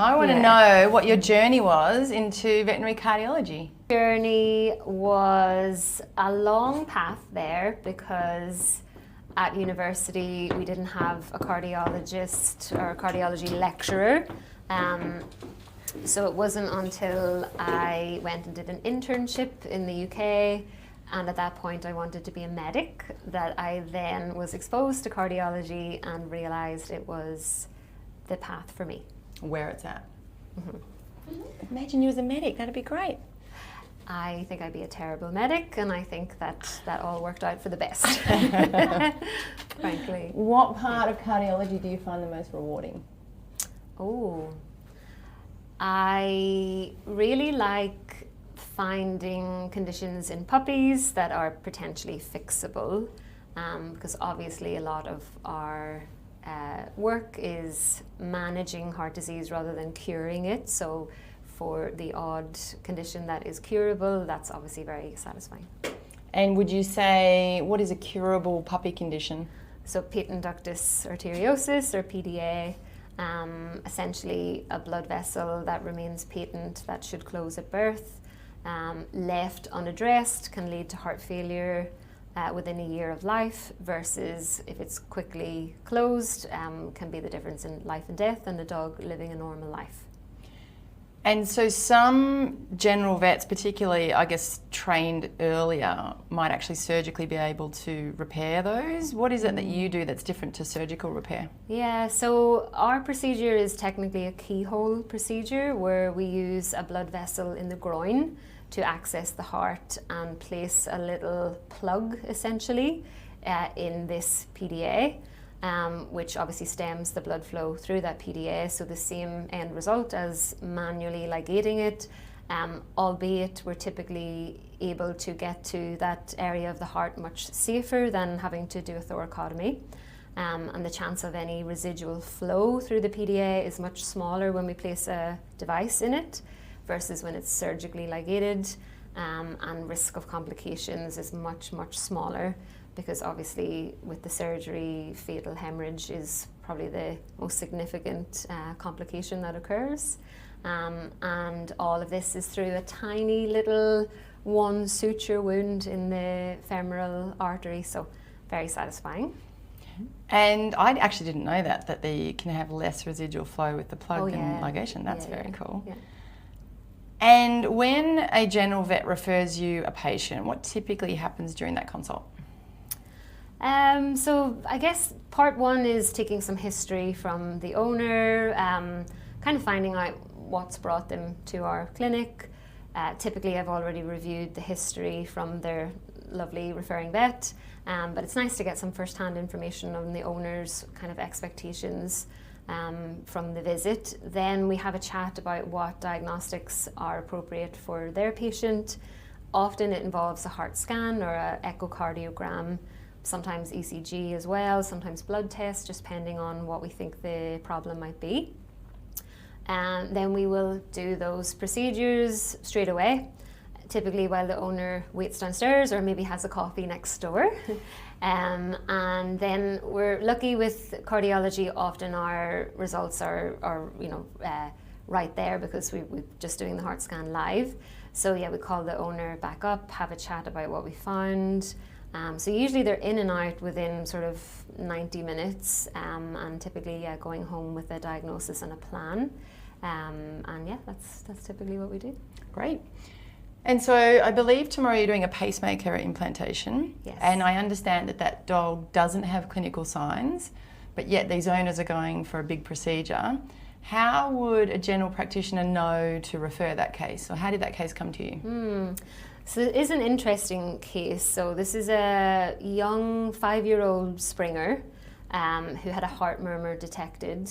I want to know what your journey was into veterinary cardiology. Journey was a long path there because at university we didn't have a cardiologist or a cardiology lecturer. So it wasn't until I went and did an internship in the UK, and at that point I wanted to be a medic, that I then was exposed to cardiology and realised it was the path for me. Where it's at. Mm-hmm. Imagine you as a medic, that'd be great. I think I'd be a terrible medic, and I think that all worked out for the best, frankly. What part of cardiology do you find the most rewarding? Oh, I really like finding conditions in puppies that are potentially fixable, because obviously a lot of our work is managing heart disease rather than curing it. So for the odd condition that is curable, that's obviously very satisfying. And would you say, what is a curable puppy condition? So patent ductus arteriosus, or PDA, essentially a blood vessel that remains patent that should close at birth. Left unaddressed can lead to heart failure within a year of life, versus if it's quickly closed, can be the difference in life and death and a dog living a normal life. And so some general vets, particularly I guess trained earlier, might actually surgically be able to repair those. What is it that you do that's different to surgical repair? Yeah, so our procedure is technically a keyhole procedure where we use a blood vessel in the groin to access the heart and place a little plug essentially in this PDA. Which obviously stems the blood flow through that PDA, so the same end result as manually ligating it, albeit we're typically able to get to that area of the heart much safer than having to do a thoracotomy. And the chance of any residual flow through the PDA is much smaller when we place a device in it versus when it's surgically ligated, and risk of complications is much, much smaller, because obviously with the surgery, fatal hemorrhage is probably the most significant complication that occurs. And all of this is through a tiny little one suture wound in the femoral artery, so very satisfying. And I actually didn't know that they can have less residual flow with the plug than ligation. That's very cool. Yeah. And when a general vet refers you a patient, what typically happens during that consult? So I guess part one is taking some history from the owner, kind of finding out what's brought them to our clinic. Typically I've already reviewed the history from their lovely referring vet, but it's nice to get some first-hand information on the owner's kind of expectations from the visit. Then we have a chat about what diagnostics are appropriate for their patient. Often it involves a heart scan or an echocardiogram, sometimes ECG as well, sometimes blood tests, just depending on what we think the problem might be. And then we will do those procedures straight away, typically while the owner waits downstairs or maybe has a coffee next door. And then we're lucky with cardiology, often our results are right there because we're just doing the heart scan live. So yeah, we call the owner back up, have a chat about what we found. So usually they're in and out within sort of 90 minutes, and typically going home with a diagnosis and a plan. And yeah, that's typically what we do. Great. And so I believe tomorrow you're doing a pacemaker implantation. Yes. And I understand that dog doesn't have clinical signs, but yet these owners are going for a big procedure. How would a general practitioner know to refer that case, or how did that case come to you? So it is an interesting case. So this is a young 5-year-old Springer who had a heart murmur detected,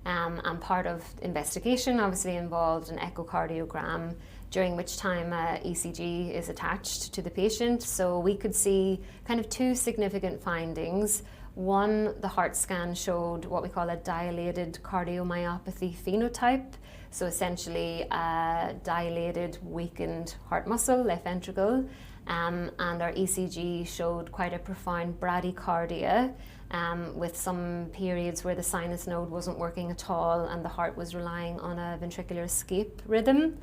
and part of investigation obviously involved an echocardiogram, during which time ECG is attached to the patient. So we could see kind of two significant findings. One, the heart scan showed what we call a dilated cardiomyopathy phenotype. So essentially a dilated, weakened heart muscle, left ventricle, and our ECG showed quite a profound bradycardia, with some periods where the sinus node wasn't working at all and the heart was relying on a ventricular escape rhythm.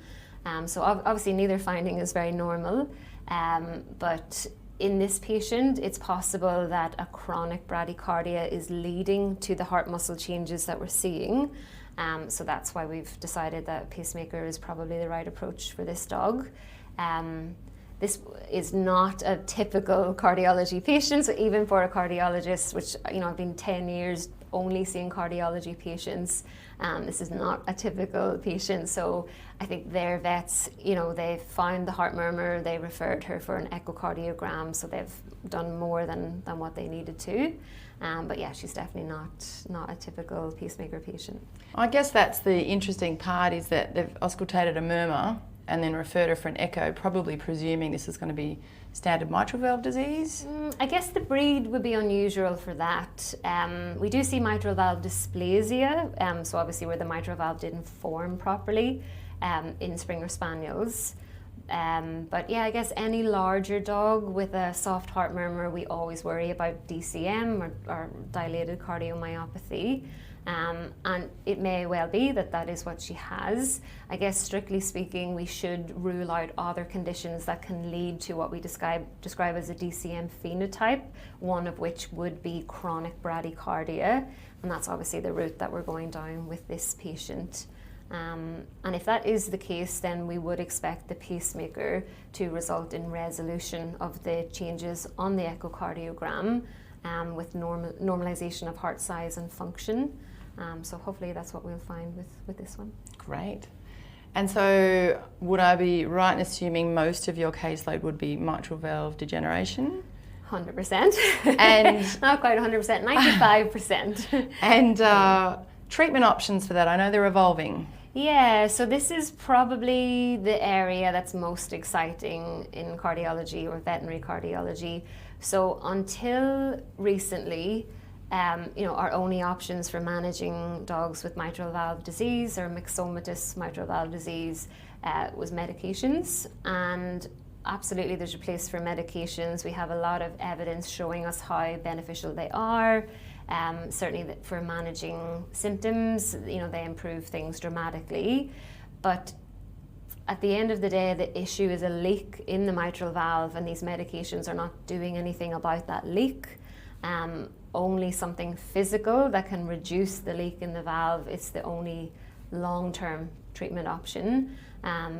So obviously neither finding is very normal, but in this patient, it's possible that a chronic bradycardia is leading to the heart muscle changes that we're seeing. So that's why we've decided that pacemaker is probably the right approach for this dog. This is not a typical cardiology patient, so even for a cardiologist, which I've been 10 years only seeing cardiology patients, this is not a typical patient. So I think their vets, they found the heart murmur, they referred her for an echocardiogram, so they've done more than what they needed to. But yeah, she's definitely not a typical pacemaker patient. I guess that's the interesting part, is that they've auscultated a murmur and then referred her for an echo, probably presuming this is going to be standard mitral valve disease? I guess the breed would be unusual for that. We do see mitral valve dysplasia, so obviously where the mitral valve didn't form properly in Springer Spaniels. But yeah, I guess any larger dog with a soft heart murmur, we always worry about DCM or dilated cardiomyopathy. And it may well be that is what she has. I guess strictly speaking, we should rule out other conditions that can lead to what we describe as a DCM phenotype, one of which would be chronic bradycardia, and that's obviously the route that we're going down with this patient. And if that is the case, then we would expect the pacemaker to result in resolution of the changes on the echocardiogram, with normalization of heart size and function. So hopefully that's what we'll find with this one. Great. And so would I be right in assuming most of your caseload would be mitral valve degeneration? 100%. And not quite 100%, 95%. And treatment options for that, I know they're evolving. Yeah, so this is probably the area that's most exciting in cardiology or veterinary cardiology. So until recently, our only options for managing dogs with mitral valve disease or myxomatous mitral valve disease was medications. And absolutely there's a place for medications. We have a lot of evidence showing us how beneficial they are. Certainly for managing symptoms, they improve things dramatically. But at the end of the day, the issue is a leak in the mitral valve, and these medications are not doing anything about that leak. Only something physical that can reduce the leak in the valve is the only long-term treatment option.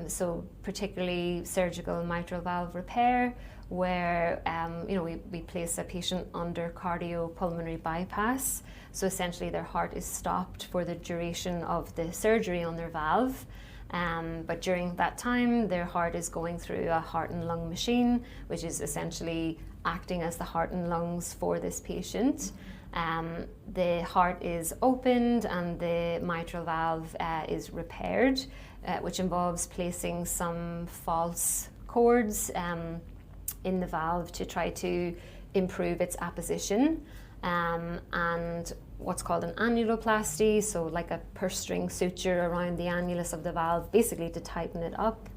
So particularly surgical mitral valve repair, where we place a patient under cardiopulmonary bypass. So essentially their heart is stopped for the duration of the surgery on their valve. But during that time, their heart is going through a heart and lung machine, which is essentially acting as the heart and lungs for this patient. The heart is opened and the mitral valve is repaired, which involves placing some false cords in the valve to try to improve its apposition, and what's called an annuloplasty, so like a purse string suture around the annulus of the valve, basically to tighten it up,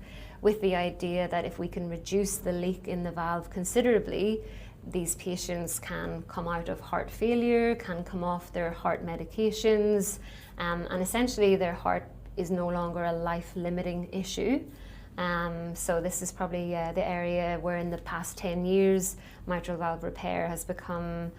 with the idea that if we can reduce the leak in the valve considerably, these patients can come out of heart failure, can come off their heart medications, and essentially their heart is no longer a life-limiting issue. So this is probably the area where in the past 10 years mitral valve repair has become,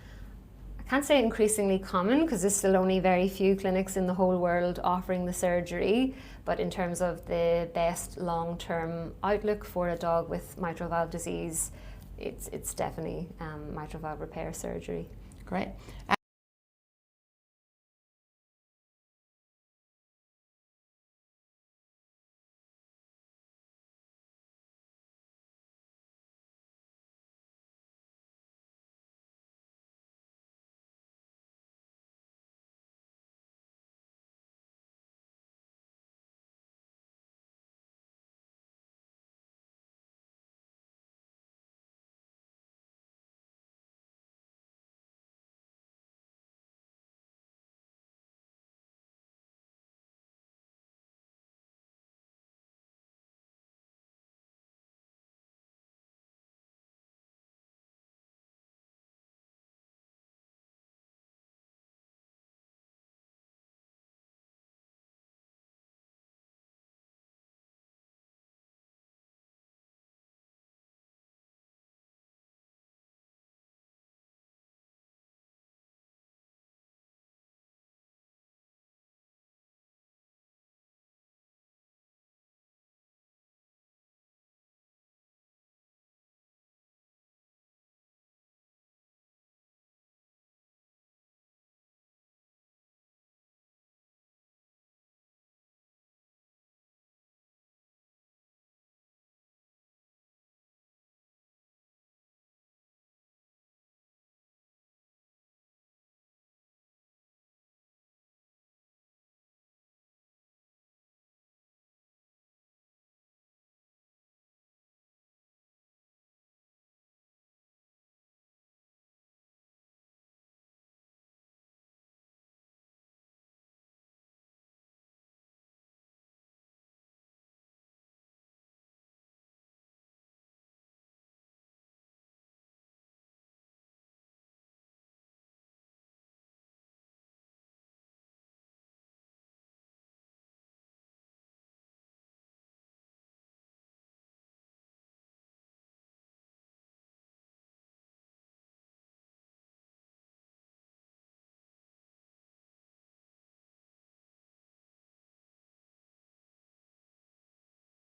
I can't say increasingly common because there's still only very few clinics in the whole world offering the surgery, but in terms of the best long-term outlook for a dog with mitral valve disease, it's definitely mitral valve repair surgery. Great.